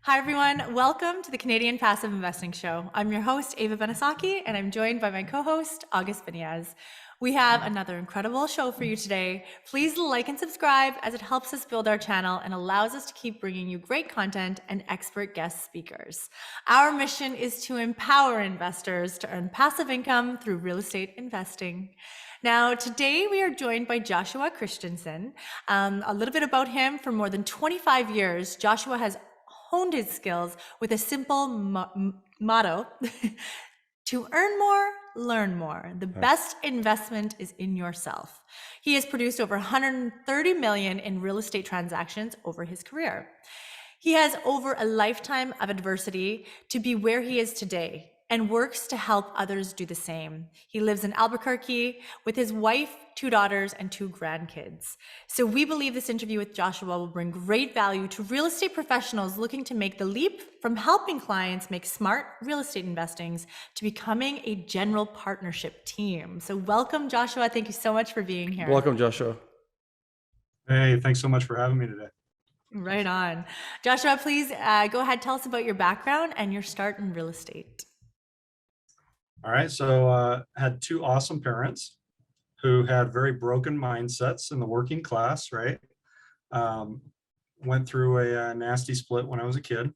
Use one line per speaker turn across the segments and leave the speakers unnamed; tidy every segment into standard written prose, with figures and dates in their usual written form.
Hi, everyone. Welcome to the Canadian Passive Investing Show. I'm your host, 𝗖𝗽𝗶 𝗖𝗽, and I'm joined by my co-host, August Biniaz. We have another incredible show for you today. Please like and subscribe as it helps us build our channel and allows us to keep bringing you great content and expert guest speakers. Our mission is to empower investors to earn passive income through real estate investing. Now, today we are joined by Joshua Christensen. A little bit about him: for more than 25 years, Joshua has honed his skills with a simple motto: to earn more, learn more. The best investment is in yourself. He has produced over 130 million in real estate transactions over his career. He has over a lifetime of adversity to be where he is today and works to help others do the same. He lives in Albuquerque with his wife, 2 daughters, and 2 grandkids. So we believe this interview with Joshua will bring great value to real estate professionals looking to make the leap from helping clients make smart real estate investings to becoming a general partnership team. So welcome, Joshua. Thank you so much for being here.
Welcome, Joshua.
Hey, thanks so much for having me today.
Right on. Joshua, please go ahead, tell us about your background and your start in real estate.
All right, so had 2 awesome parents who had very broken mindsets in the working class, right? Went through a nasty split when I was a kid.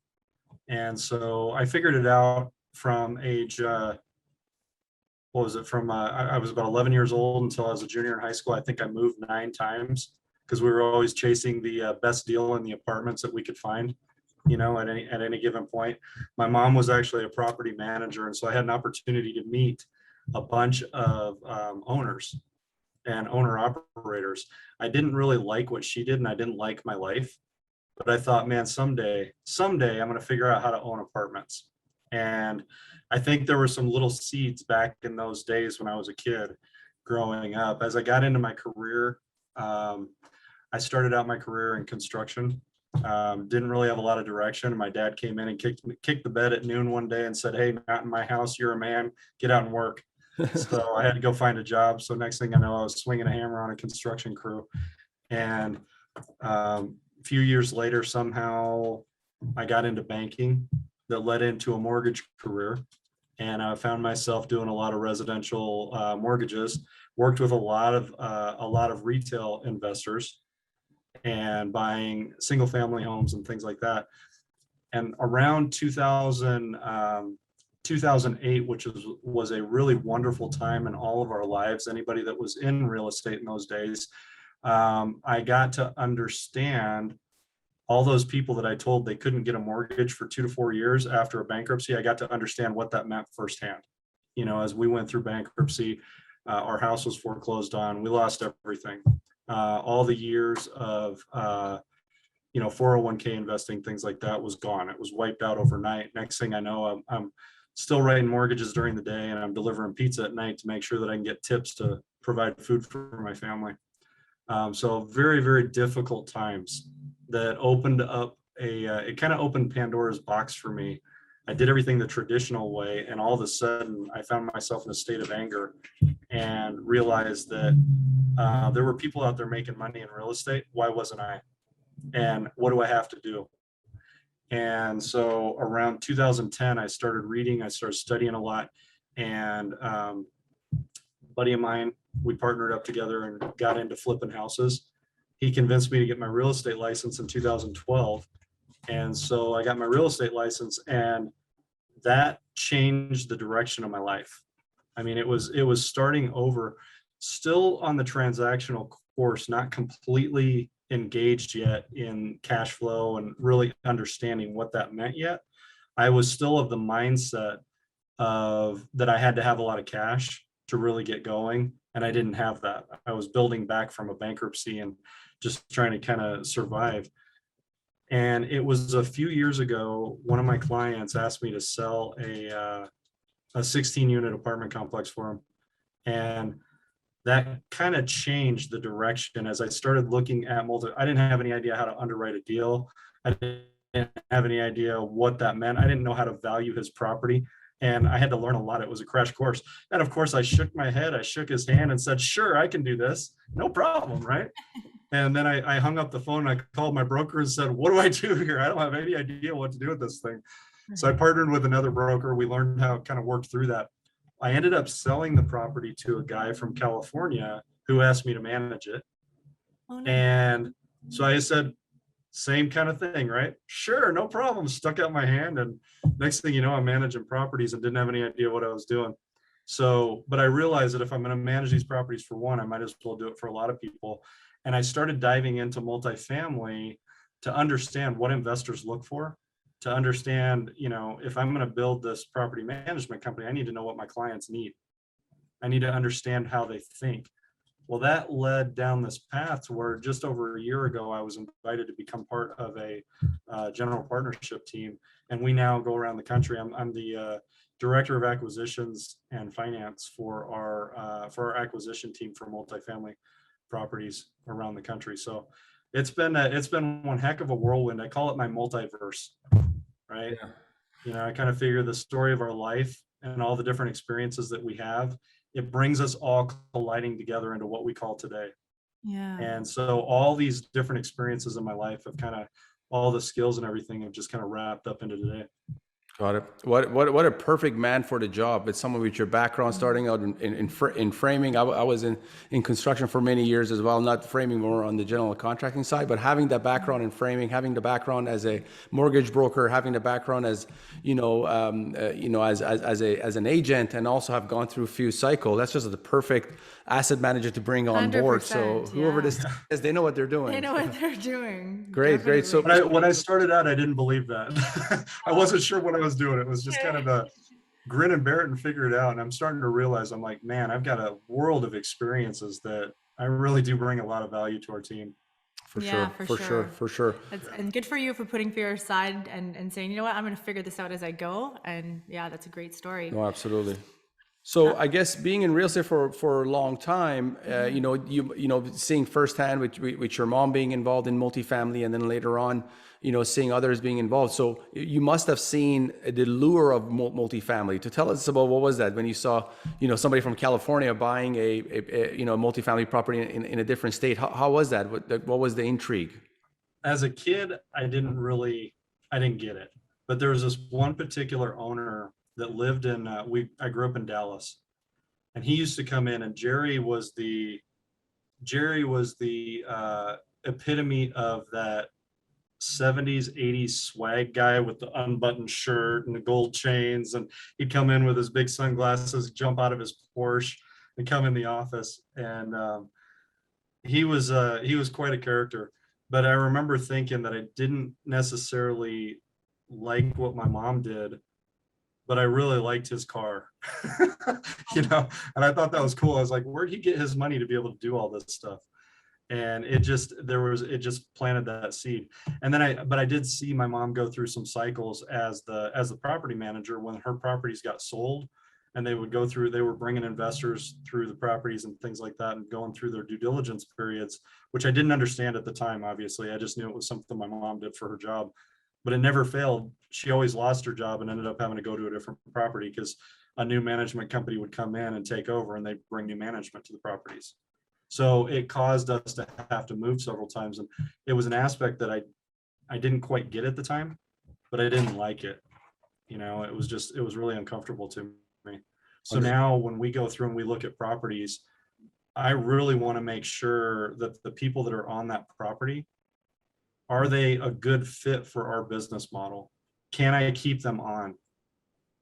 And so I figured it out from age, I was about 11 years old until I was a junior in high school. I think I moved 9 times because we were always chasing the best deal in the apartments that we could find, you know, at any given point. My mom was actually a property manager, and so I had an opportunity to meet a bunch of owners and owner operators. I didn't really like what she did, and I didn't like my life, but I thought, man, someday I'm going to figure out how to own apartments. And I think there were some little seeds back in those days when I was a kid growing up. As I got into my career, I started out my career in construction. Didn't really have a lot of direction. My dad came in and kicked the bed at noon one day and said, "Hey, not in my house. You're a man. Get out and work." So I had to go find a job. So next thing I know, I was swinging a hammer on a construction crew. And a few years later, somehow I got into banking that led into a mortgage career. And I found myself doing a lot of residential mortgages, worked with a lot of retail investors and buying single family homes and things like that. And around 2008, which was a really wonderful time in all of our lives, anybody that was in real estate in those days, I got to understand all those people that I told they couldn't get a mortgage for 2 to 4 years after a bankruptcy. I got to understand what that meant firsthand. You know, as we went through bankruptcy, our house was foreclosed on. We lost everything. All the years of 401k investing, things like that, was gone. It was wiped out overnight. Next thing I know, I'm still writing mortgages during the day, and I'm delivering pizza at night to make sure that I can get tips to provide food for my family. So very, very difficult times that opened up it kind of opened Pandora's box for me. I did everything the traditional way, and all of a sudden I found myself in a state of anger and realized that there were people out there making money in real estate. Why wasn't I? And what do I have to do? And so around 2010, I started reading, I started studying a lot, and a buddy of mine, we partnered up together and got into flipping houses. He convinced me to get my real estate license in 2012. And so I got my real estate license, and that changed the direction of my life. I mean, it was starting over, still on the transactional course, not completely engaged yet in cash flow and really understanding what that meant yet. I was still of the mindset of that I had to have a lot of cash to really get going, and I didn't have that. I was building back from a bankruptcy and just trying to kind of survive. And it was a few years ago, one of my clients asked me to sell a 16-unit apartment complex for him. And that kind of changed the direction as I started looking at I didn't have any idea how to underwrite a deal. I didn't have any idea what that meant. I didn't know how to value his property. And I had to learn a lot. It was a crash course. And of course, I shook my head, I shook his hand and said, "Sure, I can do this. No problem," right? And then I hung up the phone and I called my broker and said, what do I do here? I don't have any idea what to do with this thing. So I partnered with another broker. We learned how it kind of worked through that. I ended up selling the property to a guy from California who asked me to manage it.
Oh, nice.
And so I said, same kind of thing, right? Sure, no problem. Stuck out my hand. And next thing you know, I'm managing properties and didn't have any idea what I was doing. So, but I realized that if I'm going to manage these properties for one, I might as well do it for a lot of people. And I started diving into multifamily to understand what investors look for, to understand, if I'm going to build this property management company, I need to know what my clients need. I need to understand how they think. Well, that led down this path to where just over a year ago, I was invited to become part of a general partnership team. And we now go around the country. I'm the director of acquisitions and finance for our acquisition team for multifamily properties around the country. So it's been one heck of a whirlwind. I call it my multiverse, right?
Yeah.
I kind of figure the story of our life and all the different experiences that we have, it brings us all colliding together into what we call today.
Yeah.
And so all these different experiences in my life have kind of, all the skills and everything have just kind of wrapped up into today.
Got it. What a perfect man for the job. It's someone with your background, starting out in framing. I was in construction for many years as well, not framing, more on the general contracting side, but having that background in framing, having the background as a mortgage broker, having the background as as an agent, and also have gone through a few cycles. That's just the perfect asset manager to bring on board. So whoever this is, they know what they're doing.
They know what they're doing.
Great. So
when I started out, I didn't believe that. I wasn't sure what I was doing. It was just kind of a grin and bear it and figure it out. And I'm starting to realize, I'm like, man, I've got a world of experiences that I really do bring a lot of value to our team.
For sure.
And good for you for putting fear aside and saying, you know what, I'm going to figure this out as I go. And yeah, that's a great story.
No, absolutely. So I guess being in real estate for a long time, seeing firsthand with your mom being involved in multifamily, and then later on, seeing others being involved. So you must have seen the lure of multifamily. To tell us about, what was that when you saw, somebody from California buying a multifamily property in a different state? How was that? What was the intrigue?
As a kid, I didn't get it. But there was this one particular owner that lived in, I grew up in Dallas, and he used to come in, and Jerry was the epitome of that 70s, 80s swag guy with the unbuttoned shirt and the gold chains. And he'd come in with his big sunglasses, jump out of his Porsche and come in the office. And he was quite a character. But I remember thinking that I didn't necessarily like what my mom did, but I really liked his car, and I thought that was cool. I was like, where'd he get his money to be able to do all this stuff? And it just planted that seed. And then I did see my mom go through some cycles as the property manager when her properties got sold, and they were bringing investors through the properties and things like that, and going through their due diligence periods, which I didn't understand at the time. Obviously, I just knew it was something my mom did for her job. But it never failed. She always lost her job and ended up having to go to a different property because a new management company would come in and take over, and they'd bring new management to the properties. So it caused us to have to move several times. And it was an aspect that I didn't quite get at the time, but I didn't like it. It was really uncomfortable to me. So now when we go through and we look at properties, I really want to make sure that the people that are on that property, are they a good fit for our business model? Can I keep them on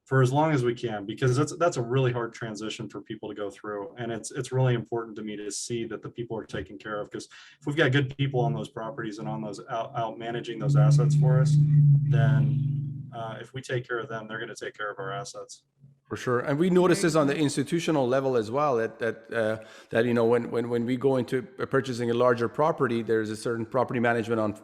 for as long as we can? Because that's a really hard transition for people to go through. And it's really important to me to see that the people are taken care of, because if we've got good people on those properties and on those out managing those assets for us, then if we take care of them, they're going to take care of our assets.
For sure. And we notice this on the institutional level as well, that when we go into purchasing a larger property, there's a certain property management on,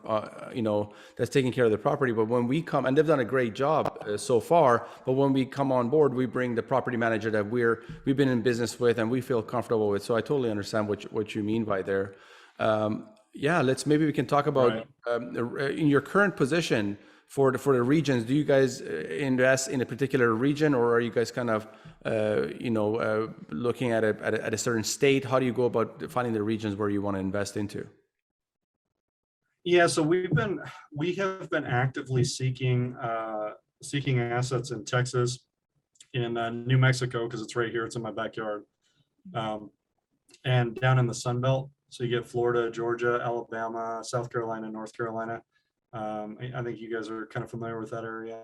that's taking care of the property. But when we come, and they've done a great job so far, but when we come on board, we bring the property manager that we've been in business with and we feel comfortable with. So I totally understand what you mean by there. Maybe we can talk about in your current position, for the regions. Do you guys invest in a particular region, or are you guys kind of looking at a certain state? How do you go about finding the regions where you want to invest into?
Yeah, so we have been actively seeking assets in Texas, in New Mexico, because it's right here, it's in my backyard, and down in the Sun Belt. So you get Florida, Georgia, Alabama, South Carolina, North Carolina. I think you guys are kind of familiar with that area.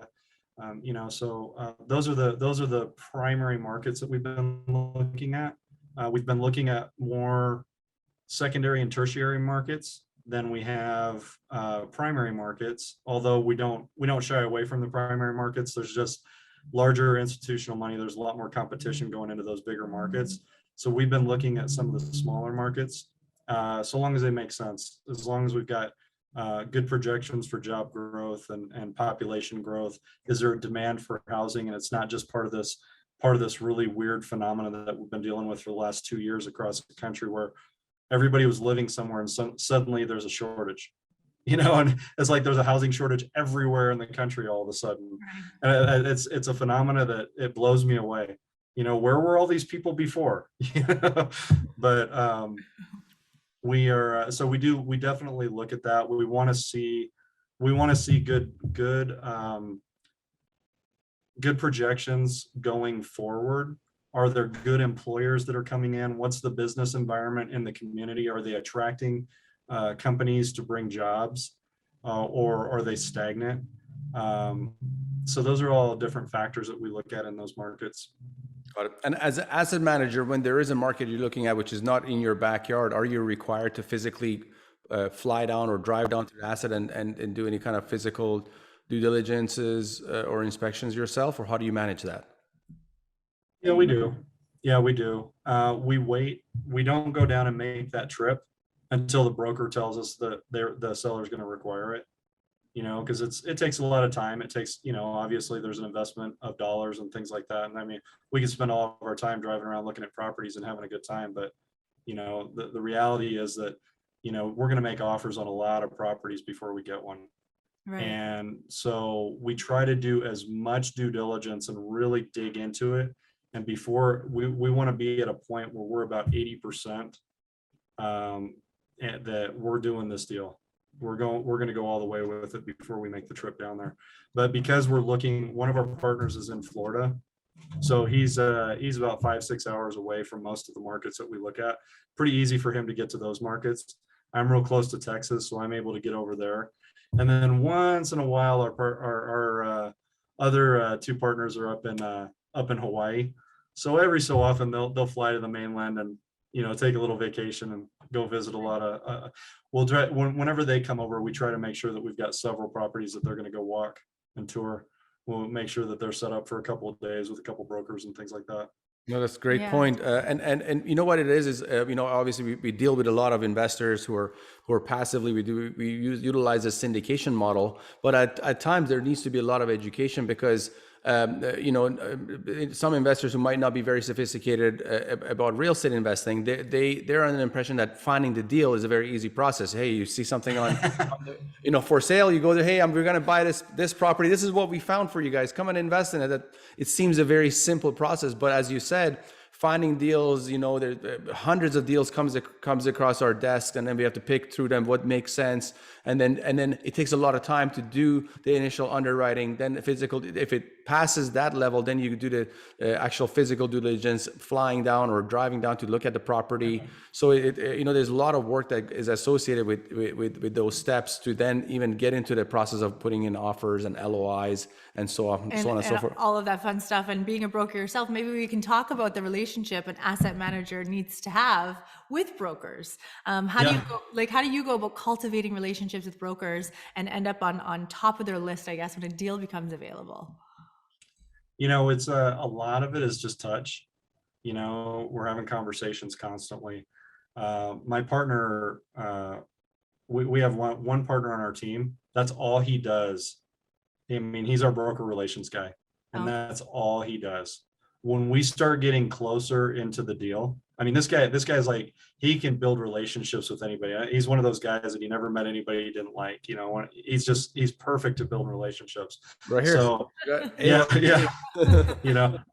So those are the primary markets that we've been looking at. We've been looking at more secondary and tertiary markets than we have primary markets. Although we don't shy away from the primary markets. There's just larger institutional money. There's a lot more competition going into those bigger markets. So we've been looking at some of the smaller markets, so long as they make sense, as long as we've got good projections for job growth and population growth. Is there a demand for housing? And it's not just part of this really weird phenomenon that we've been dealing with for the last 2 years across the country, where everybody was living somewhere and suddenly there's a shortage, and it's like there's a housing shortage everywhere in the country all of a sudden. And it's a phenomena that it blows me away. Where were all these people before? But we are, so we definitely look at that. We want to see good projections going forward. Are there good employers that are coming in? What's the business environment in the community? Are they attracting companies to bring jobs, or are they stagnant? So those are all different factors that we look at in those markets.
Got it. And as an asset manager, when there is a market you're looking at which is not in your backyard, are you required to physically fly down or drive down to the asset and do any kind of physical due diligences or inspections yourself, or how do you manage that?
Yeah, we do. We wait. We don't go down and make that trip until the broker tells us that the seller's going to require it. Because it takes a lot of time. It takes, obviously there's an investment of dollars and things like that. And I mean, we can spend all of our time driving around looking at properties and having a good time. But, the reality is that, we're going to make offers on a lot of properties before we get one. Right. And so we try to do as much due diligence and really dig into it. And before we want to be at a point where we're about 80% that we're doing this deal. We're going to go all the way with it before we make the trip down there. But because one of our partners is in Florida, so he's about 5-6 hours away from most of the markets that we look at. Pretty easy for him to get to those markets. I'm real close to Texas, so I'm able to get over there. And then once in a while, our other two partners are up in Hawaii. So every so often they'll fly to the mainland and take a little vacation and go visit a lot of. We'll try whenever they come over. We try to make sure that we've got several properties that they're going to go walk and tour. We'll make sure that they're set up for a couple of days with a couple brokers and things like that.
No, that's a great point. And you know what it is obviously we deal with a lot of investors who are passively, we utilize a syndication model, but at times there needs to be a lot of education because some investors who might not be very sophisticated about real estate investing, they're under the impression that finding the deal is a very easy process. Hey, you see something on for sale, you go there, hey, we're going to buy this property. This is what we found for you guys. Come and invest in it. That it seems a very simple process, but as you said, finding deals, there hundreds of deals comes across our desk, and then we have to pick through them what makes sense, and then it takes a lot of time to do the initial underwriting. Then the physical, if it passes that level, then you do the actual physical due diligence, flying down or driving down to look at the property. So there's a lot of work that is associated with those steps to then even get into the process of putting in offers and LOIs and so on and so forth.
All of that fun stuff. And being a broker yourself, maybe we can talk about the relationship an asset manager needs to have with brokers. How do you go about cultivating relationships with brokers and end up on top of their list, I guess, when a deal becomes available?
It's a lot of it is just touch. We're having conversations constantly. My partner, we have one partner on our team. That's all he does. I mean, he's our broker relations guy, and that's all he does. When we start getting closer into the deal, I mean, this guy's like, he can build relationships with anybody. He's one of those guys that he never met anybody he didn't like. He's perfect to build relationships.
Right here.
So yeah.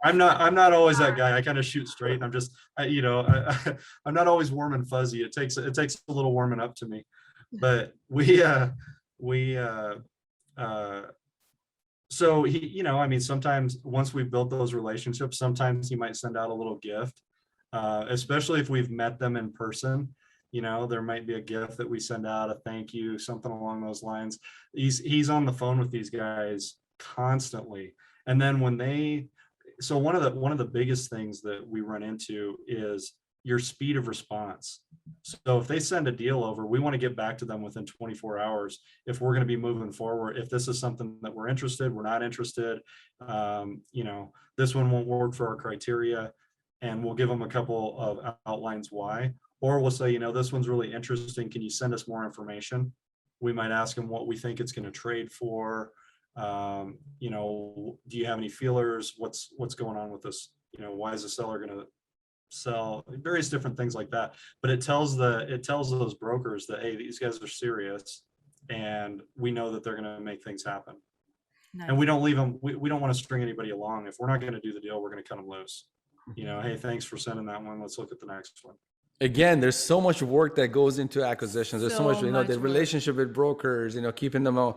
I'm not always that guy. I kind of shoot straight. I'm just, I'm not always warm and fuzzy. It takes a little warming up to me. But so he, I mean, sometimes once we've built those relationships, sometimes he might send out a little gift, especially if we've met them in person. There might be a gift that we send out, a thank you, something along those lines. He's on the phone with these guys constantly. And then so one of the biggest things that we run into is your speed of response. So if they send a deal over, we want to get back to them within 24 hours. If we're going to be moving forward, if this is something that we're interested, we're not interested, this one won't work for our criteria, and we'll give them a couple of outlines why. Or we'll say, this one's really interesting. Can you send us more information? We might ask them what we think it's going to trade for. Do you have any feelers? What's going on with this? Why is the seller going to sell? Various different things like that. But it tells those brokers that, hey, these guys are serious, and we know that they're going to make things happen. Nice. And we don't leave them. We don't want to string anybody along. If we're not going to do the deal, we're going to cut them loose. Hey, thanks for sending that one. Let's look at the next one.
Again, there's so much work that goes into acquisitions. There's so much, the relationship with brokers, keeping them,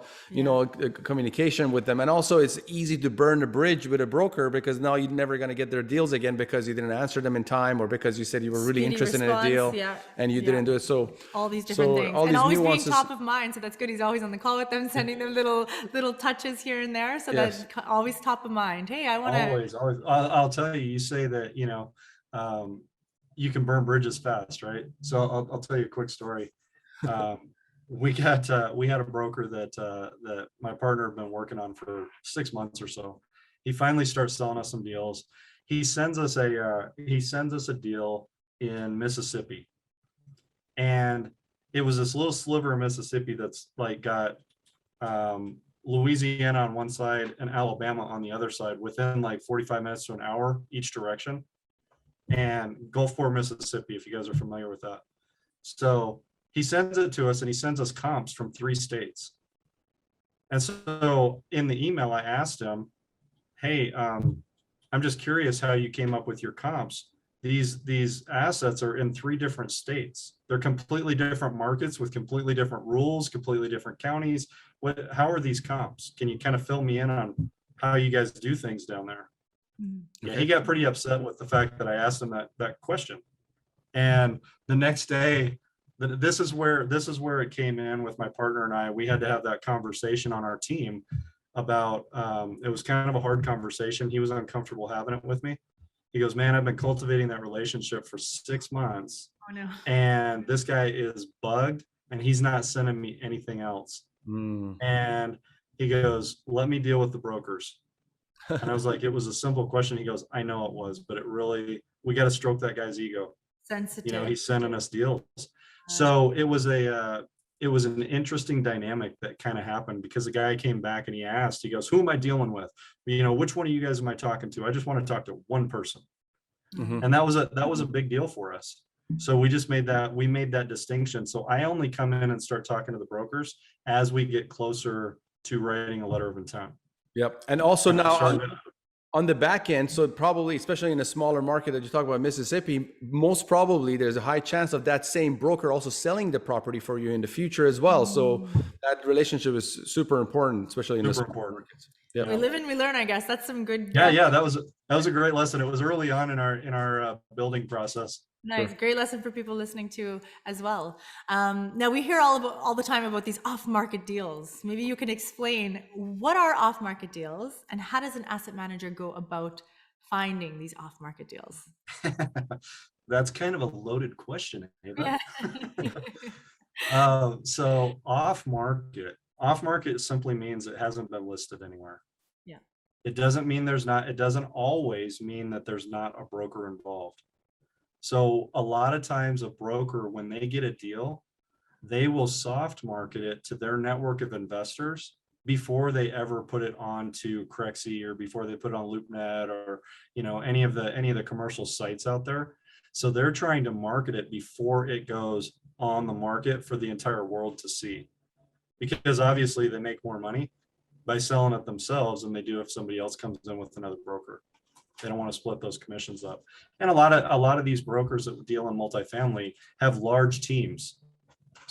communication with them. And also it's easy to burn a bridge with a broker because now you're never going to get their deals again because you didn't answer them in time, or because you said you were really interested in a deal and you didn't do it. So
all these different things, and always nuances, being top of mind. So that's good. He's always on the call with them, sending them little touches here and there. So that's always top of mind. Hey, I want to
always. I'll tell you, you say that, you can burn bridges fast, right? So I'll tell you a quick story. We had a broker that my partner had been working on for 6 months or so. He finally starts selling us some deals. He sends us a deal in Mississippi, and it was this little sliver of Mississippi that's like got Louisiana on one side and Alabama on the other side, within like 45 minutes to an hour each direction. And Gulfport, Mississippi, if you guys are familiar with that. So he sends it to us, and he sends us comps from 3 states. And so in the email, I asked him, hey, I'm just curious how you came up with your comps. These assets are in 3 different states. They're completely different markets with completely different rules, completely different counties. How are these comps? Can you kind of fill me in on how you guys do things down there? Yeah, he got pretty upset with the fact that I asked him that question. And the next day, this is where it came in with my partner and I. We had to have that conversation on our team about, it was kind of a hard conversation. He was uncomfortable having it with me. He goes, man, I've been cultivating that relationship for 6 months. Oh, no. And this guy is bugged, and he's not sending me anything else. And he goes, let me deal with the brokers. And I was like, it was a simple question. He goes, I know it was, but we got to stroke that guy's ego. Sensitive. He's sending us deals. So it was an interesting dynamic that kind of happened, because the guy came back and he goes, who am I dealing with? Which one of you guys am I talking to? I just want to talk to one person. And that was a big deal for us. So we made that distinction. So I only come in and start talking to the brokers as we get closer to writing a letter of intent.
Yep. And also now on the back end, so probably, especially in a smaller market that you talk about, Mississippi, most probably there's a high chance of that same broker also selling the property for you in the future as well. So that relationship is super important, especially in the smaller markets.
Yeah. We live and we learn, I guess. That's some good.
Yeah. That was a great lesson. It was early on in our building process.
Nice. Sure. Great lesson for people listening to as well. Now we hear all the time about these off-market deals. Maybe you can explain, what are off-market deals, and how does an asset manager go about finding these off-market deals?
That's kind of a loaded question, Ava. Yeah. So off-market simply means it hasn't been listed anywhere. Yeah. It doesn't always mean that there's not a broker involved. So a lot of times a broker, when they get a deal, they will soft market it to their network of investors before they ever put it onto Crexi, or before they put it on LoopNet, or any of the commercial sites out there. So they're trying to market it before it goes on the market for the entire world to see, because obviously they make more money by selling it themselves than they do if somebody else comes in with another broker. They don't want to split those commissions up. And a lot of these brokers that deal in multifamily have large teams.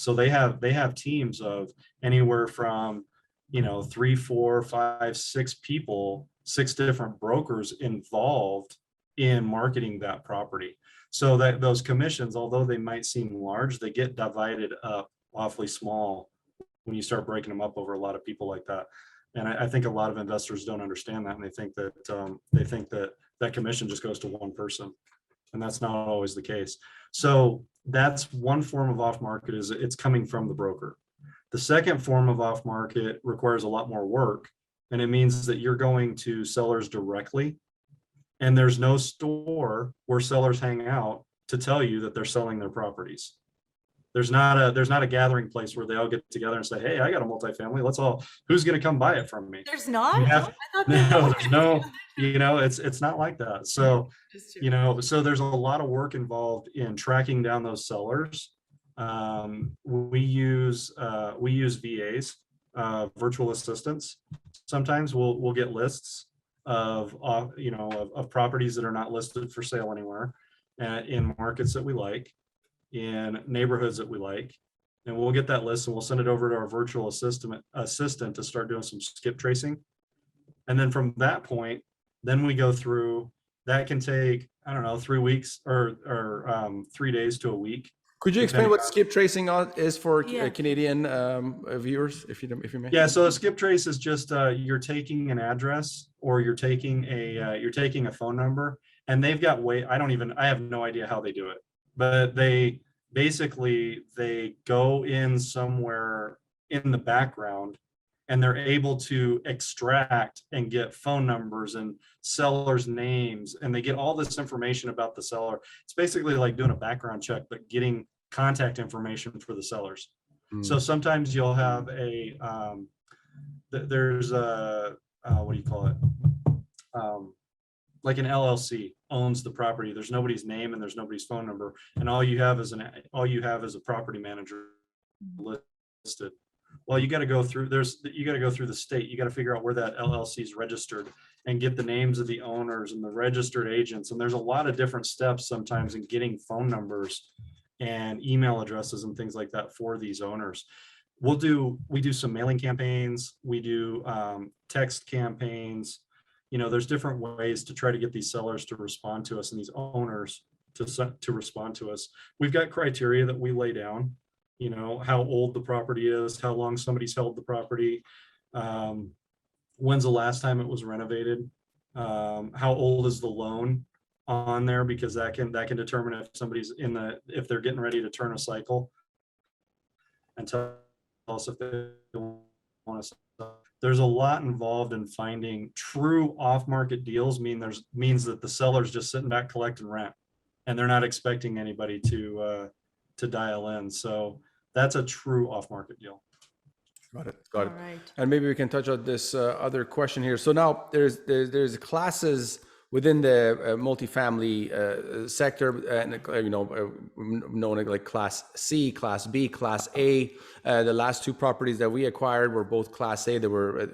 So they have teams of anywhere from, 3, 4, 5, 6 people, 6 different brokers involved in marketing that property. So that those commissions, although they might seem large, they get divided up awfully small when you start breaking them up over a lot of people like that. And I think a lot of investors don't understand that, and they think that that commission just goes to one person, and that's not always the case. So that's one form of off market, is it's coming from the broker. The second form of off market requires a lot more work, and it means that you're going to sellers directly, and there's no store where sellers hang out to tell you that they're selling their properties. There's not a gathering place where they all get together and say, hey, I got a multifamily, who's going to come buy it from me?
There's not?
There's no, it's not like that. So, so there's a lot of work involved in tracking down those sellers. We use VAs, virtual assistants. Sometimes we'll get lists of properties that are not listed for sale anywhere, in markets that we like, in neighborhoods that we like, and we'll get that list and we'll send it over to our virtual assistant to start doing some skip tracing. And then from that point, then we go through, that can take, 3 weeks or 3 days to a week.
Could you explain what skip tracing is for Canadian viewers, if you may?
Yeah, so a skip trace is just you're taking an address, or you're taking a phone number, and they've got I have no idea how they do it, but they go in somewhere in the background, and they're able to extract and get phone numbers and sellers' names, and they get all this information about the seller. It's basically like doing a background check, but getting contact information for the sellers. So sometimes you'll have there's a, what do you call it? Like an LLC owns the property. There's nobody's name and there's nobody's phone number, and all you have is a property manager listed. Well, you got to go through the state. You got to figure out where that LLC is registered and get the names of the owners and the registered agents. And there's a lot of different steps sometimes in getting phone numbers and email addresses and things like that for these owners. We do some mailing campaigns. We do text campaigns. There's different ways to try to get these sellers to respond to us and these owners to respond to us. We've got criteria that we lay down. How old the property is, how long somebody's held the property, when's the last time it was renovated, how old is the loan on there, because that can determine if somebody's if they're getting ready to turn a cycle, and tell us if they want to sell. There's a lot involved in finding true off-market deals. Means that the seller's just sitting back collecting rent, and they're not expecting anybody to dial in. So that's a true off-market deal.
Got it. All
right.
And maybe we can touch on this other question here. So now there's classes within the multifamily sector, and known like Class C, Class B, Class A. The last 2 properties that we acquired were both Class A. They were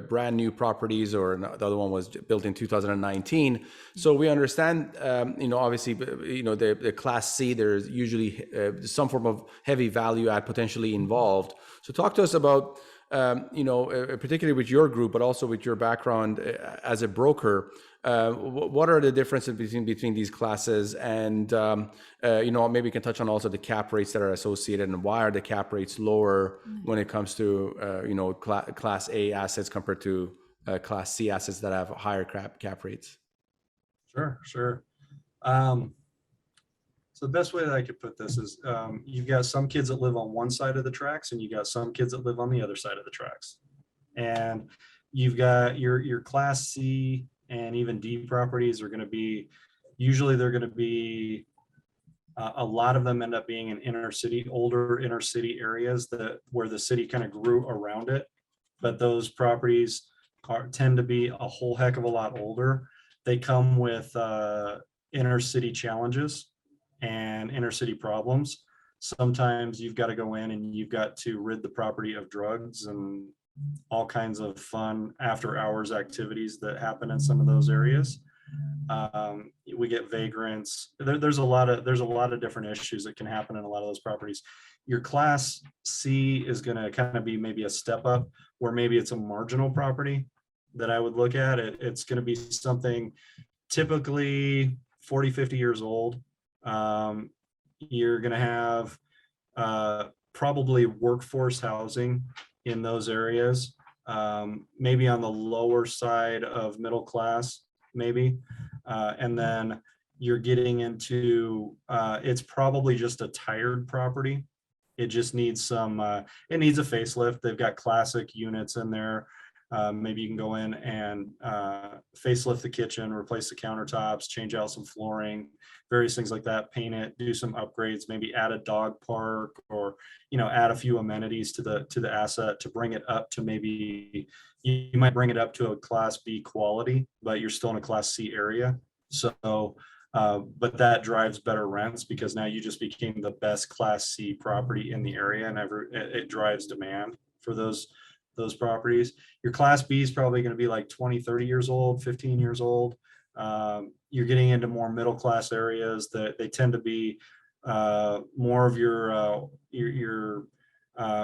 brand new properties, or the other one was built in 2019. So we understand, obviously, the Class C, there's usually some form of heavy value add potentially involved. So talk to us about, particularly with your group, but also with your background as a broker. What are the differences between these classes, and maybe you can touch on also the cap rates that are associated, and why are the cap rates lower when it comes to Class A assets compared to Class C assets that have higher cap rates?
Sure. So the best way that I could put this is, you've got some kids that live on one side of the tracks, and you got some kids that live on the other side of the tracks, and you've got your Class C and even D properties are going to be, usually they're going to be, a lot of them end up being in older inner city areas where the city kind of grew around it. But those properties tend to be a whole heck of a lot older. They come with inner city challenges and inner city problems. Sometimes you've got to go in and you've got to rid the property of drugs and all kinds of fun after hours activities that happen in some of those areas. We get vagrants. There's a lot of different issues that can happen in a lot of those properties. Your Class C is going to kind of be maybe a step up, where maybe it's a marginal property that I would look at. It's going to be something typically 40, 50 years old. You're going to have probably workforce housing in those areas, maybe on the lower side of middle class, maybe. And then you're getting into, it's probably just a tired property. It just needs some, it needs a facelift. They've got classic units in there. Maybe you can go in and facelift the kitchen, replace the countertops, change out some flooring, various things like that, paint it, do some upgrades, maybe add a dog park, or, you know, add a few amenities to the asset to bring it up to maybe, you might bring it up to a Class B quality, but you're still in a Class C area. So, but that drives better rents, because now you just became the best Class C property in the area, and it drives demand for those properties. Your Class B is probably going to be like 20, 30 years old, 15 years old. You're getting into more middle class areas that they tend to be more of your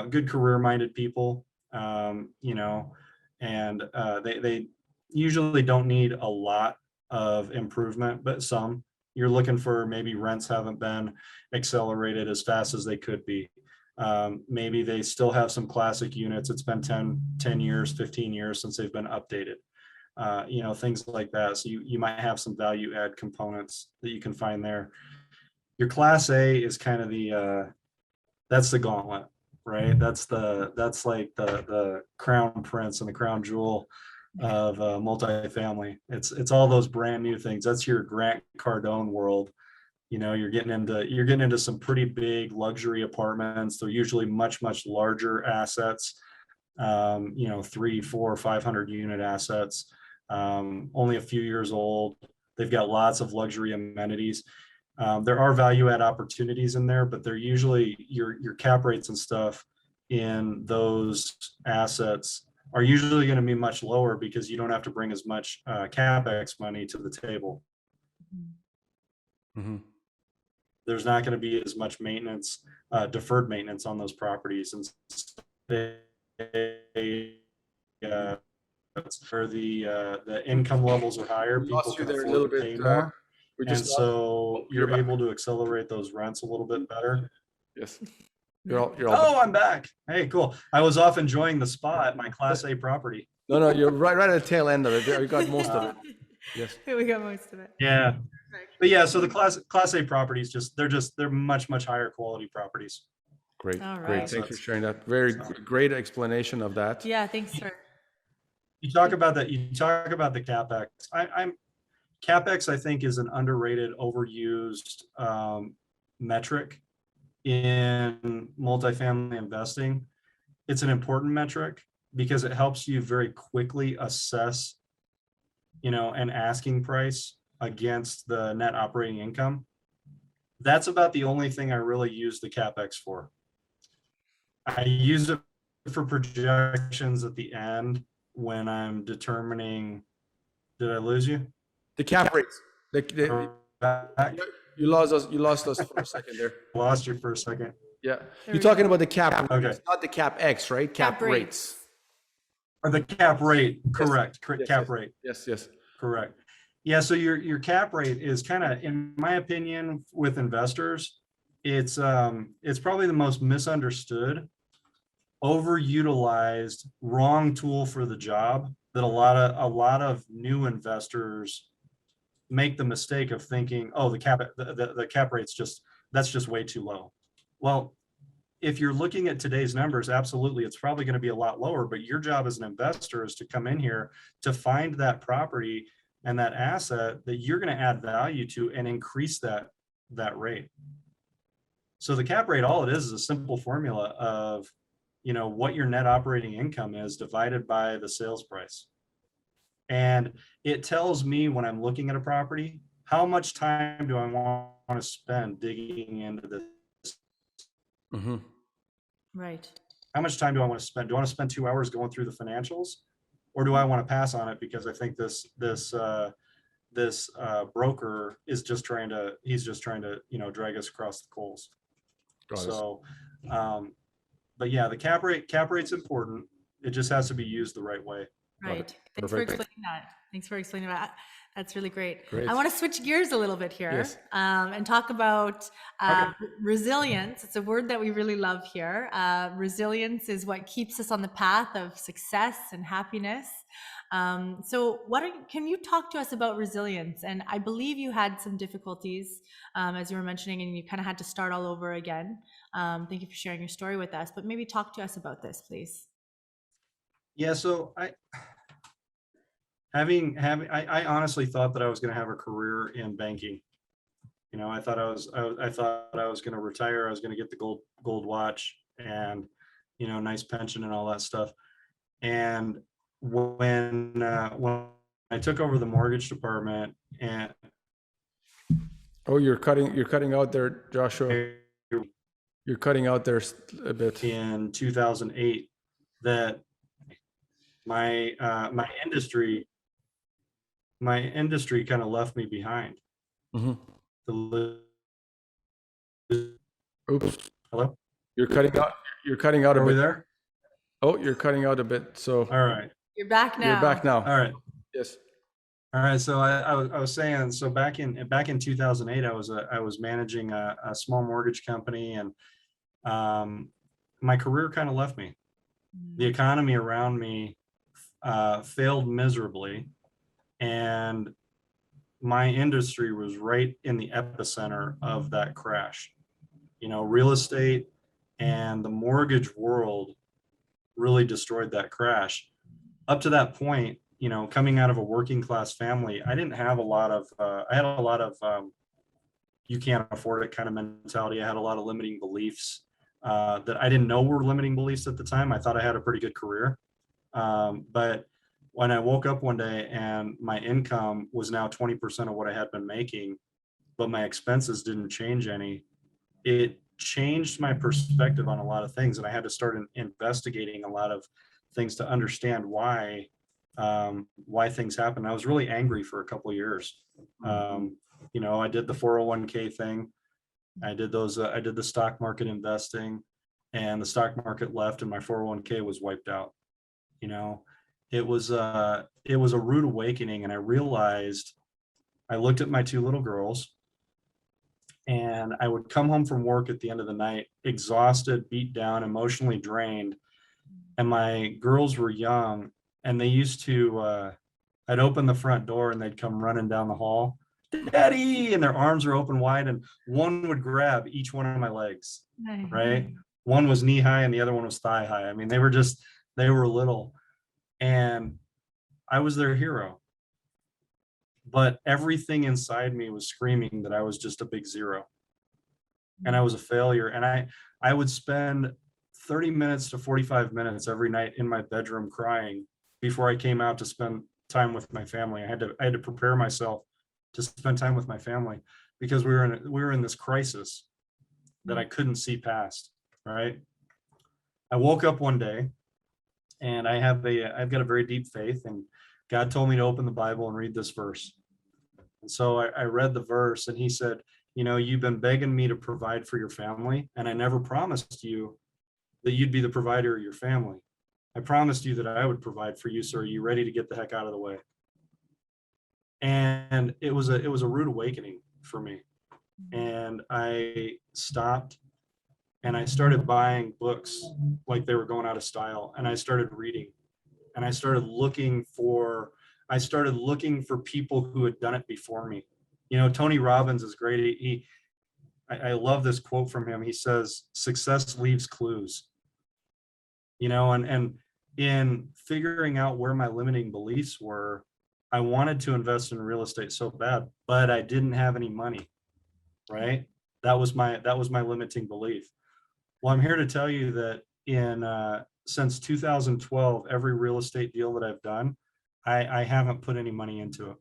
good career minded people, you know, and they usually don't need a lot of improvement, but some. You're looking for, maybe rents haven't been accelerated as fast as they could be. Maybe they still have some classic units. It's been 10 years, 15 years since they've been updated. You know, things like that. So you might have some value add components that you can find there. Your Class A is kind of that's the gauntlet, right? That's like the crown prince and the crown jewel of multifamily. It's all those brand new things. That's your Grant Cardone world. You know, you're getting into some pretty big luxury apartments. They're usually much larger assets. You know, 300, 400, 500 unit assets. Only a few years old. They've got lots of luxury amenities. There are value add opportunities in there, but they're usually your cap rates and stuff in those assets are usually going to be much lower, because you don't have to bring as much Capex money to the table.
Mm-hmm.
There's not going to be as much maintenance, deferred maintenance on those properties, and where the income levels are higher, people can afford to pay more, and so you're able to accelerate those rents a little bit better.
Yes. You're all
Oh, I'm back. Hey, cool. I was off enjoying the spa at my Class A property.
No, you're right at the tail end of it. We got most of it. Yes.
We got most of it.
Yeah. But yeah, so the Class A properties, they're much higher quality properties.
Great.
All right.
Great. Thanks for sharing that. Very great explanation of that.
Yeah, thanks, sir.
You talk about that. You talk about the Capex. Capex, I think, is an underrated, overused metric in multifamily investing. It's an important metric because it helps you very quickly assess, you know, an asking price against the net operating income. That's about the only thing I really use the Capex for. I use it for projections at the end when I'm determining, did I lose you?
The cap rates. You lost us for a second there.
Lost you for a second.
Yeah. You're talking about the cap.
Okay.
It's not the Capex, right? Cap rates.
Or the cap rate, correct.
Yes.
Cap rate.
Yes.
Correct. Yeah, so your cap rate is kind of, in my opinion, with investors, it's probably the most misunderstood, overutilized, wrong tool for the job that a lot of new investors make the mistake of thinking, oh, the cap rate's that's just way too low. Well, if you're looking at today's numbers, absolutely, it's probably going to be a lot lower, but your job as an investor is to come in here to find that property and that asset that you're going to add value to and increase that rate. So the cap rate, all it is a simple formula of, you know, what your net operating income is divided by the sales price. And it tells me, when I'm looking at a property, how much time do I want to spend digging into this?
Mm-hmm.
Right.
How much time do I want to spend? Do I want to spend 2 hours going through the financials, or do I want to pass on it because I think this broker is just trying to, you know, drag us across the coals? So But yeah, the cap rate's important. It just has to be used the right way.
Right. Thanks for
Perfect.
explaining that. Thanks for explaining that. That's really great.
Great.
I want to switch gears a little bit here,
Yes.
and talk about
Okay.
resilience. It's a word that we really love here. Resilience is what keeps us on the path of success and happiness. So can you talk to us about resilience? And I believe you had some difficulties, as you were mentioning, and you kind of had to start all over again. Thank you for sharing your story with us, but maybe talk to us about this, please.
Yeah, so I honestly thought that I was going to have a career in banking. You know, I thought I was going to retire. I was going to get the gold watch and, you know, nice pension and all that stuff. And when I took over the mortgage department, and
Oh, you're cutting out there, Joshua. You're cutting out there a bit.
in 2008, that my industry kind of left me behind.
Mm-hmm. Oops.
Hello?
You're cutting out a
Are we
bit.
there?
Oh, you're cutting out a bit. So
All right.
You're back now.
you're back now.
All right.
Yes.
All right. So I was saying, so back in 2008, I was managing a small mortgage company, and my career kind of left me. The economy around me failed miserably, and my industry was right in the epicenter of that crash. You know, real estate and the mortgage world really destroyed that crash. Up to that point, you know, coming out of a working class family, I didn't have a lot of, I had a lot of, you can't afford it kind of mentality. I had a lot of limiting beliefs that I didn't know were limiting beliefs at the time. I thought I had a pretty good career. But when I woke up one day and my income was now 20% of what I had been making, but my expenses didn't change any, it changed my perspective on a lot of things. And I had to start investigating a lot of things to understand why things happen. I was really angry for a couple of years. You know, I did the 401k thing. I did the stock market investing, and the stock market left and my 401k was wiped out. You know, it was a rude awakening. And I realized, I looked at my two little girls, and I would come home from work at the end of the night, exhausted, beat down, emotionally drained. And my girls were young, and they used to, I'd open the front door and they'd come running down the hall, "Daddy," and their arms were open wide, and one would grab each one of my legs, right? One was knee high and the other one was thigh high. I mean, they were little, and I was their hero. But everything inside me was screaming that I was just a big zero and I was a failure. And I would spend 30 minutes to 45 minutes every night in my bedroom crying before I came out to spend time with my family. I had to prepare myself to spend time with my family, because we were in this crisis that I couldn't see past, right? I woke up one day, and I've got a very deep faith, and God told me to open the Bible and read this verse. And so I read the verse, and he said, you know, you've been begging me to provide for your family, and I never promised you that you'd be the provider of your family. I promised you that I would provide for you. So are you ready to get the heck out of the way? And it was a rude awakening for me. And I stopped and I started buying books like they were going out of style. And I started reading, and I started looking for people who had done it before me. You know, Tony Robbins is great. I love this quote from him. He says, "Success leaves clues." You know, and in figuring out where my limiting beliefs were, I wanted to invest in real estate so bad, but I didn't have any money, right? That was my limiting belief. Well, I'm here to tell you that since 2012, every real estate deal that I've done, I haven't put any money into it.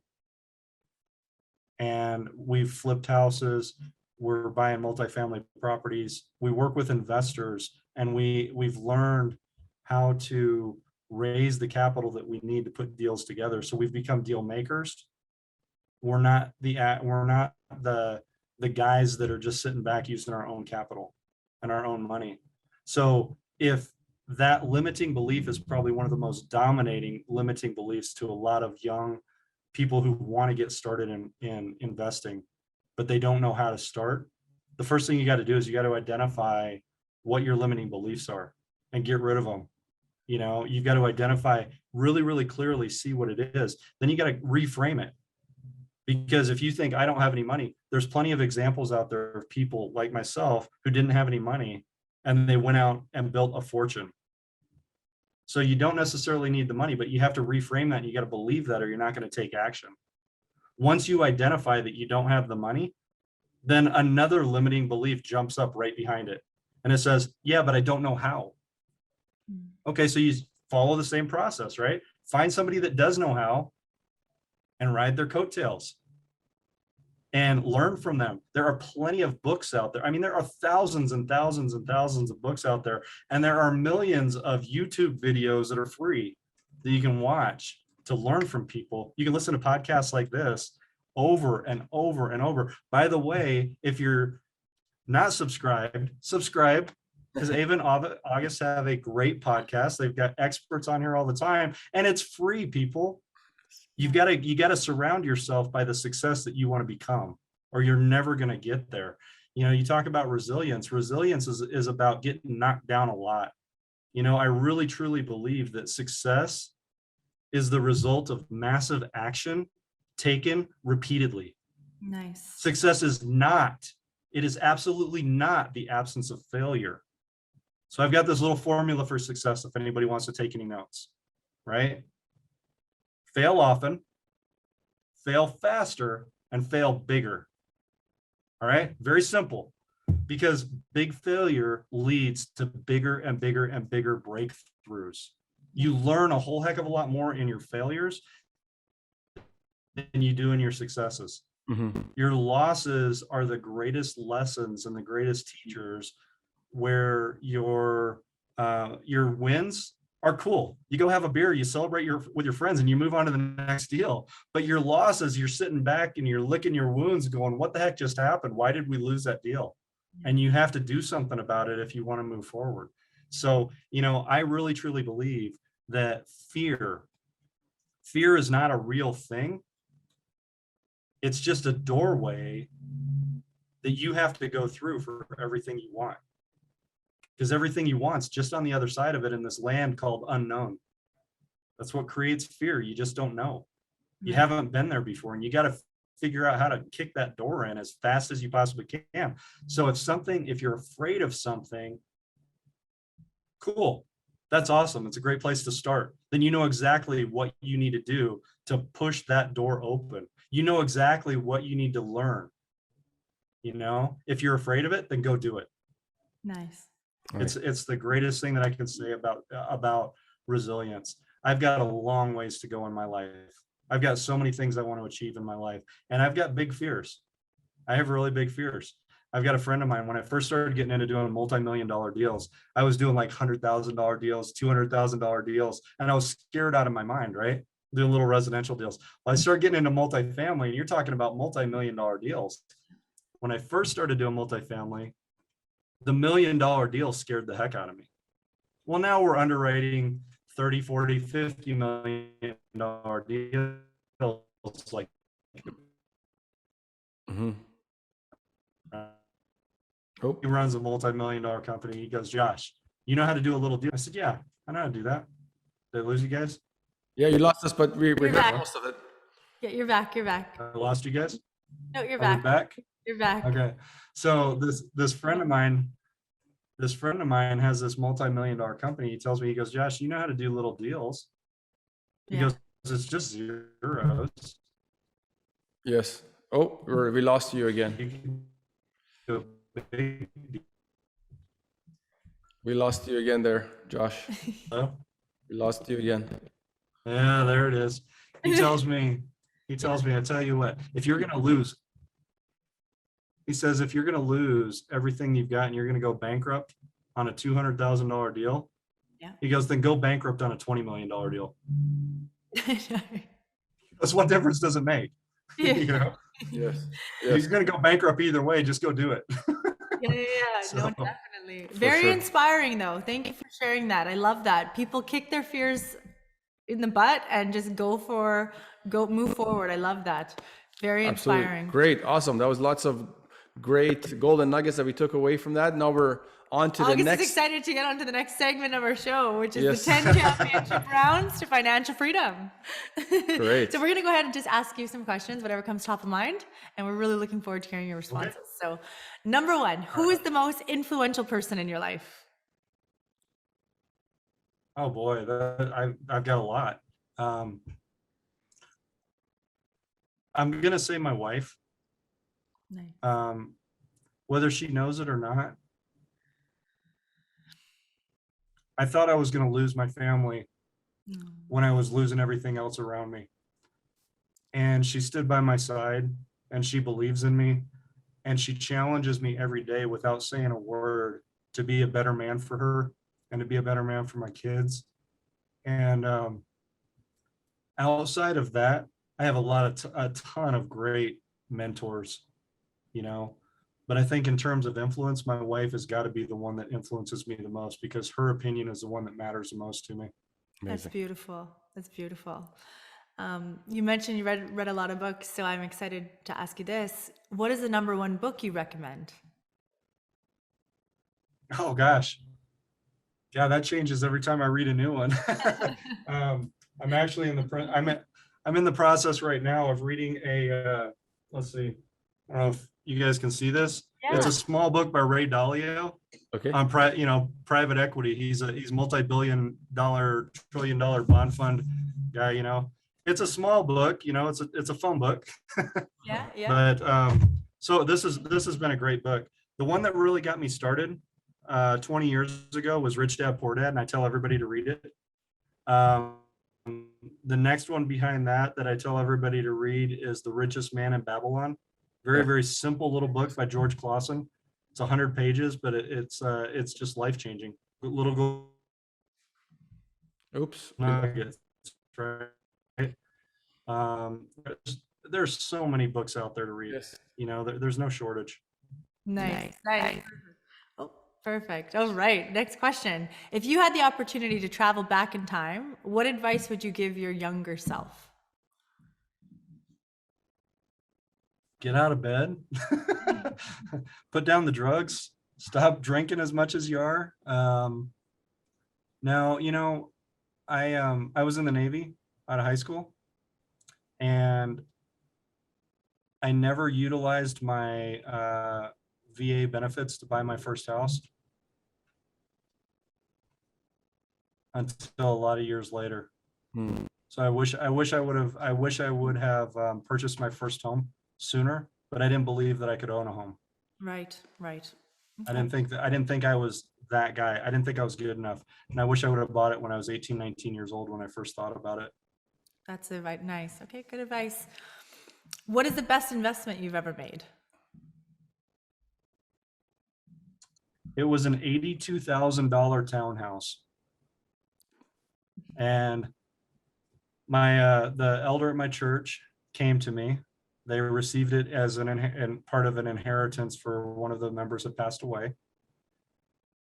And we've flipped houses. We're buying multifamily properties. We work with investors, and we've learned how to raise the capital that we need to put deals together. So we've become deal makers. We're not the guys that are just sitting back using our own capital and our own money. So if that limiting belief is probably one of the most dominating limiting beliefs to a lot of young people who want to get started in investing, but they don't know how to start, the first thing you got to do is you got to identify what your limiting beliefs are and get rid of them. You know, you've got to identify really, really clearly, see what it is. Then you got to reframe it. Because if you think I don't have any money, there's plenty of examples out there of people like myself who didn't have any money and they went out and built a fortune. So you don't necessarily need the money, but you have to reframe that. And you got to believe that, or you're not going to take action. Once you identify that you don't have the money, then another limiting belief jumps up right behind it. And it says, yeah, but I don't know how. Okay, so you follow the same process, right? Find somebody that does know how and ride their coattails and learn from them. There are plenty of books out there. I mean, there are thousands and thousands and thousands of books out there, and there are millions of YouTube videos that are free that you can watch to learn from people. You can listen to podcasts like this over and over and over. By the way, if you're not subscribed, subscribe, because Ava and August have a great podcast. They've got experts on here all the time, and it's free, people. You got to surround yourself by the success that you want to become, or you're never going to get there. You know, you talk about resilience. Resilience is about getting knocked down a lot. You know, I really truly believe that success is the result of massive action taken repeatedly.
Nice.
Success is not, it is absolutely not the absence of failure. So I've got this little formula for success if anybody wants to take any notes, right? Fail often, fail faster, and fail bigger. All right, very simple, because big failure leads to bigger and bigger and bigger breakthroughs. You learn a whole heck of a lot more in your failures than you do in your successes. Mm-hmm. Your losses are the greatest lessons and the greatest teachers, where your wins are cool. You go have a beer, you celebrate with your friends, and you move on to the next deal. But your losses, you're sitting back and you're licking your wounds going, what the heck just happened? Why did we lose that deal? And you have to do something about it if you want to move forward. So, you know, I really truly believe that fear is not a real thing. It's just a doorway that you have to go through for everything you want. Because everything you want's just on the other side of it in this land called unknown. That's what creates fear. You just don't know. You haven't been there before, and you got to figure out how to kick that door in as fast as you possibly can. So if you're afraid of something, cool. That's awesome. It's a great place to start. Then you know exactly what you need to do to push that door open. You know exactly what you need to learn. You know, if you're afraid of it, then go do it.
Nice.
It's the greatest thing that I can say about resilience. I've got a long ways to go in my life. I've got so many things I want to achieve in my life, and I've got big fears. I have really big fears. I've got a friend of mine, when I first started getting into doing multi-million-dollar deals, I was doing like $100,000 deals, $200,000 deals, and I was scared out of my mind, right? Doing little residential deals. Well, I started getting into multifamily, and you're talking about multi-million-dollar deals. When I first started doing multifamily, the $1 million deal scared the heck out of me. Well, now we're underwriting 30, 40, 50 $1 million deals like.
Mm-hmm.
He runs a multi-million-dollar company. He goes, Josh, you know how to do a little deal? I said, yeah, I know how to do that. Did I lose you guys?
Yeah, you lost us, but we
You're
heard
back.
most of it.
Yeah, you're back. You're back.
I lost you guys?
No, you're
Are
back.
we back?
You're back.
Okay. So this friend of mine has this multi-million-dollar company. He tells me, he goes, Josh, you know how to do little deals. He goes, it's just zeros.
Yes. Oh, we lost you again.
You can do a big deal.
We lost you again there, Josh.
Hello?
We lost you again.
Yeah, there it is. He tells me, I tell you what, if you're going to lose, he says, if you're going to lose everything you've got and you're going to go bankrupt on a $200,000 deal, he goes, then go bankrupt on a $20 million deal. That's what difference does it make? You know?
Yes.
He's going to go bankrupt either way. Just go do it.
No,
So
definitely. Very
sure.
inspiring, though. Thank you for sharing that. I love that. People kick their fears in the butt and just move forward. I love that. Very
Absolutely.
inspiring.
Great. Awesome. That was lots of great golden nuggets that we took away from that. Now we're on to the
August is
next.
excited to get on to the next segment of our show, which is
Yes.
the 10 championship rounds to financial freedom.
Great.
So we're going to go ahead and just ask you some questions, whatever comes top of mind. And we're really looking forward to hearing your responses. So number one, who is the most influential person in your life?
oh boy, I've got a lot. I'm gonna say my wife,
Nice.
whether she knows it or not. I thought I was gonna lose my family when I was losing everything else around me. And she stood by my side, and she believes in me, and she challenges me every day without saying a word to be a better man for her and to be a better man for my kids. And outside of that, I have a ton of great mentors, you know. But I think in terms of influence, my wife has got to be the one that influences me the most, because her opinion is the one that matters the most to me.
That's
Amazing.
beautiful. That's beautiful. You mentioned you read a lot of books, so I'm excited to ask you this. What is the number one book you recommend?
Oh gosh, yeah, that changes every time I read a new one. I'm actually I'm in the process right now of reading let's see, I don't know if you guys can see this. It's a small book by Ray Dalio
Okay.
on private equity. He's multi-billion-dollar, trillion-dollar bond fund guy. It's a small book. It's a phone book.
Yeah.
But so this has been a great book. The one that really got me started 20 years ago was Rich Dad Poor Dad, and I tell everybody to read it. The next one behind that I tell everybody to read is The Richest Man in Babylon. Very, very simple little book by George Clausen. It's 100 pages, but it's just life-changing. Little
Oops.
nuggets, right? There's so many books out there to read.
Yes.
There's no shortage.
Nice. Oh, perfect. All right. Next question. If you had the opportunity to travel back in time, what advice would you give your younger self?
Get out of bed, put down the drugs, stop drinking as much as you are. Now, I was in the Navy out of high school, and I never utilized my VA benefits to buy my first house until a lot of years later. So I wish I would have purchased my first home sooner, but I didn't believe that I could own a home.
Right.
I didn't think I was that guy. I didn't think I was good enough. And I wish I would have bought it when I was 18, 19 years old when I first thought about it.
That's advice. Nice. Okay, good advice. What is the best investment you've ever made?
It was an $82,000 townhouse. And the elder at my church came to me. They received it as part of an inheritance for one of the members that passed away.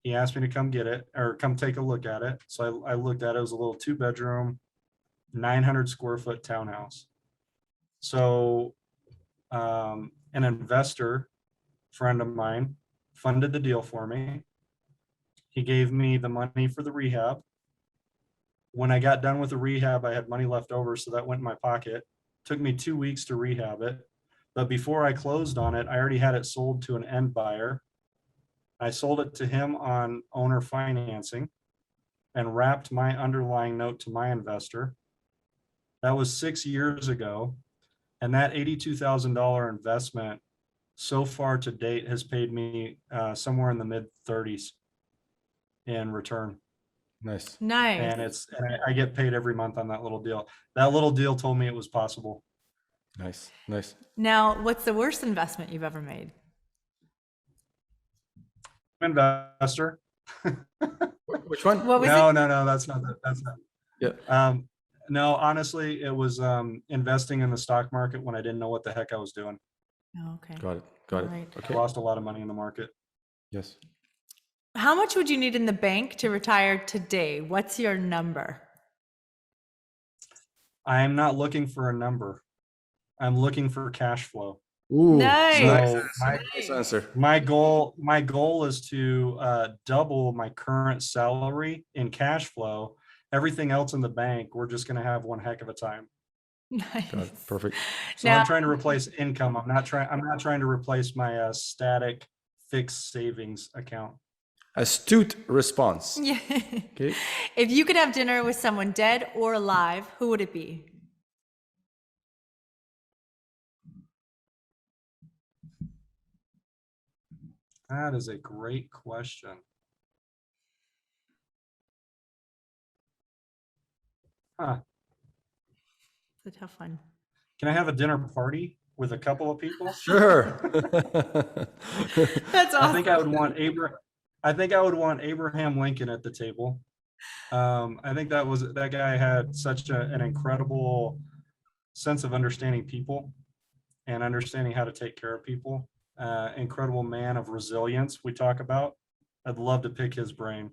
He asked me to come get it, or come take a look at it. So I looked at it. It was a little 2-bedroom, 900 square foot townhouse. So an investor friend of mine funded the deal for me. He gave me the money for the rehab. When I got done with the rehab, I had money left over, so that went in my pocket. Took me 2 weeks to rehab it. But before I closed on it, I already had it sold to an end buyer. I sold it to him on owner financing and wrapped my underlying note to my investor. That was 6 years ago. And that $82,000 investment so far to date has paid me somewhere in the mid-30s in return.
Nice.
And I get paid every month on that little deal. That little deal told me it was possible.
Nice.
Now, what's the worst investment you've ever made?
Investor.
Which one?
What was
No,
it?
that's not.
Yeah.
No, honestly, it was investing in the stock market when I didn't know what the heck I was doing.
Oh, okay.
Got it.
Right.
I lost a lot of money in the market.
Yes.
How much would you need in the bank to retire today? What's your number?
I am not looking for a number. I'm looking for cash flow.
Ooh,
Nice.
So
nice answer.
my goal is to double my current salary in cash flow. Everything else in the bank, we're just going to have one heck of a time.
Nice.
Got it. Perfect.
So
Now-
I'm trying to replace income. I'm not trying to replace my static fixed savings account.
Astute response.
Yeah.
Okay.
If you could have dinner with someone dead or alive, who would it be?
That is a great question. Huh.
It's a tough one.
Can I have a dinner party with a couple of people?
Sure.
That's awesome.
I think I would want Abraham Lincoln at the table. I think that guy had such an incredible sense of understanding people and understanding how to take care of people. Incredible man of resilience we talk about. I'd love to pick his brain.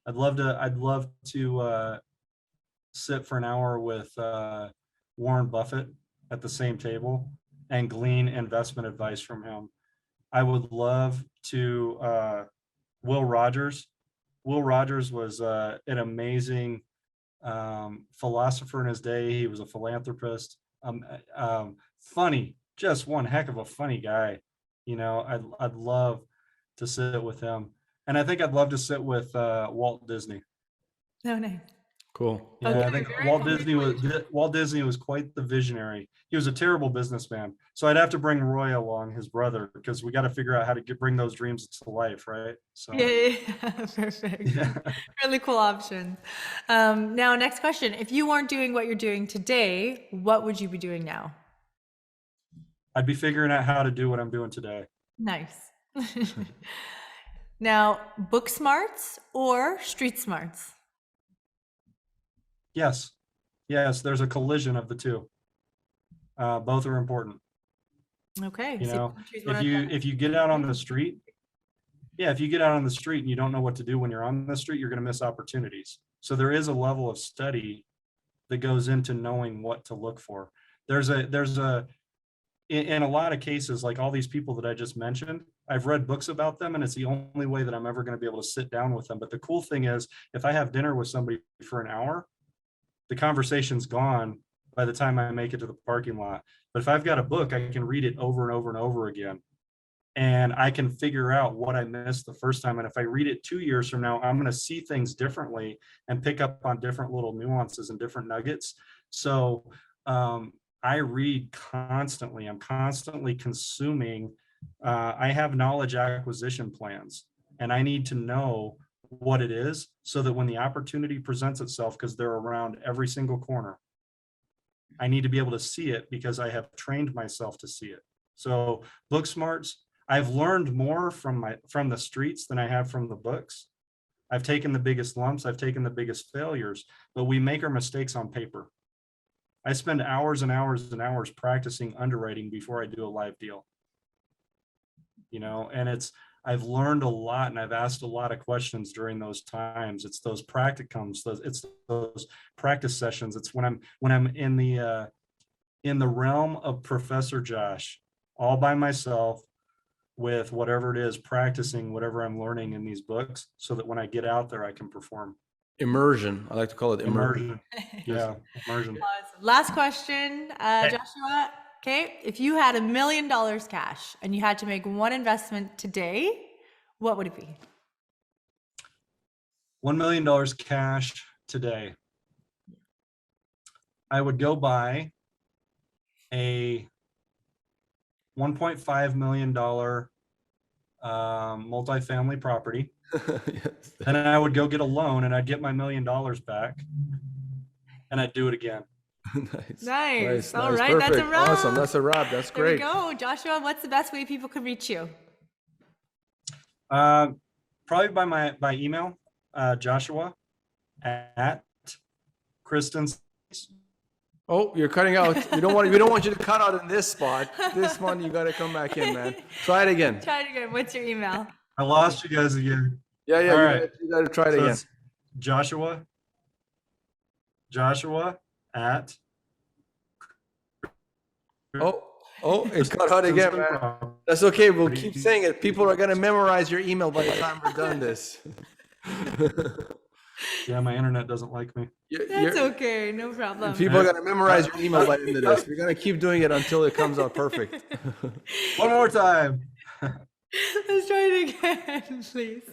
I'd love to sit for an hour with Warren Buffett at the same table and glean investment advice from him. I would love to Will Rogers. Will Rogers was an amazing philosopher in his day. He was a philanthropist. Funny, just one heck of a funny guy. You know, I'd love to sit with him, and I think I'd love to sit with Walt Disney.
No, no.
Cool.
Yeah,
Okay,
I think
very
Walt Disney was quite the visionary. He was a terrible businessman, so I'd have to bring Roy along, his brother, because we got to figure out how to bring those dreams to life, right? So
Yeah. Perfect.
yeah.
Really cool options. Now, next question. If you weren't doing what you're doing today, what would you be doing now?
I'd be figuring out how to do what I'm doing today.
Nice. Now, book smarts or street smarts?
Yes, there's a collision of the two. Both are important.
Okay.
You
so
know,
can choose one or the other.
if you get out on the street, if you get out on the street and you don't know what to do when you're on the street, you're going to miss opportunities. So there is a level of study that goes into knowing what to look for. In a lot of cases, like all these people that I just mentioned, I've read books about them, and it's the only way that I'm ever going to be able to sit down with them. But the cool thing is, if I have dinner with somebody for an hour, the conversation's gone by the time I make it to the parking lot. But if I've got a book, I can read it over and over and over again. And I can figure out what I missed the first time. And if I read it 2 years from now, I'm going to see things differently and pick up on different little nuances and different nuggets. So I read constantly. I'm constantly consuming. I have knowledge acquisition plans, and I need to know what it is so that when the opportunity presents itself, because they're around every single corner, I need to be able to see it because I have trained myself to see it. So book smarts, I've learned more from the streets than I have from the books. I've taken the biggest lumps, I've taken the biggest failures, but we make our mistakes on paper. I spend hours and hours and hours practicing underwriting before I do a live deal. You know, and I've learned a lot, and I've asked a lot of questions during those times. It's those practicums, it's those practice sessions. It's when I'm in the realm of Professor Josh, all by myself, with whatever it is, practicing whatever I'm learning in these books, so that when I get out there, I can perform.
Immersion. I like to call it immersion.
Yeah, immersion.
Awesome. Last question, Joshua. Okay, if you had $1 million cash and you had to make one investment today, what would it be?
$1 million cash today. I would go buy a $1.5 million multifamily property.
Yes.
Then I would go get a loan, and I'd get my $1 million back, and I'd do it again.
Nice. All right, that's a
Perfect.
wrap.
Awesome. That's a wrap. That's
There we
great.
go. Joshua, what's the best way people can reach you?
Probably by email, Joshua at Christensen.
Oh, you're cutting out. We don't want you to cut out in this spot. This one, you got to come back in, man. Try it again.
Try it again. What's your email?
I lost you guys again.
Yeah,
All
you
right.
gotta try it
So
again.
it's Joshua at
Oh, it got hot again, man. That's okay. We'll keep saying it. People are gonna memorize your email by the time we're done this.
Yeah, my internet doesn't like me.
That's okay. No problem.
People are gonna memorize your email by the end of this. We're gonna keep doing it until it comes out perfect.
One more time.
Let's try it again, please.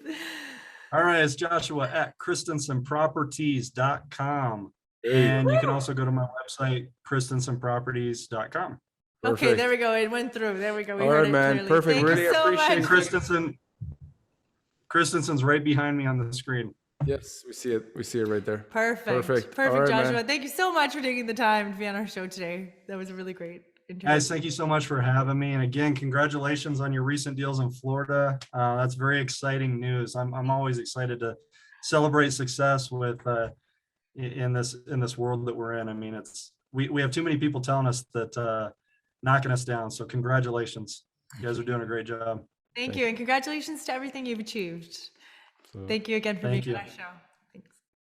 All right, it's Joshua at christensenproperties.com. And you can also go to my website, christensenproperties.com.
Okay, there we go. It went through. There we go. We
All
heard
right,
it
man.
clearly.
Perfect.
Thank
Really
you so
appreciate
much.
Christensen's right behind me on the screen.
Yes, we see it. We see it right there.
Perfect,
All right,
Joshua.
man.
Thank you so much for taking the time to be on our show today. That was a really great interview.
Guys, thank you so much for having me. And again, congratulations on your recent deals in Florida. That's very exciting news. I'm always excited to celebrate success with in this world that we're in. I mean, we have too many people telling us that knocking us down. So congratulations. You guys are doing a great job.
Thank you. And congratulations to everything you've achieved. Thank you again for being on our show.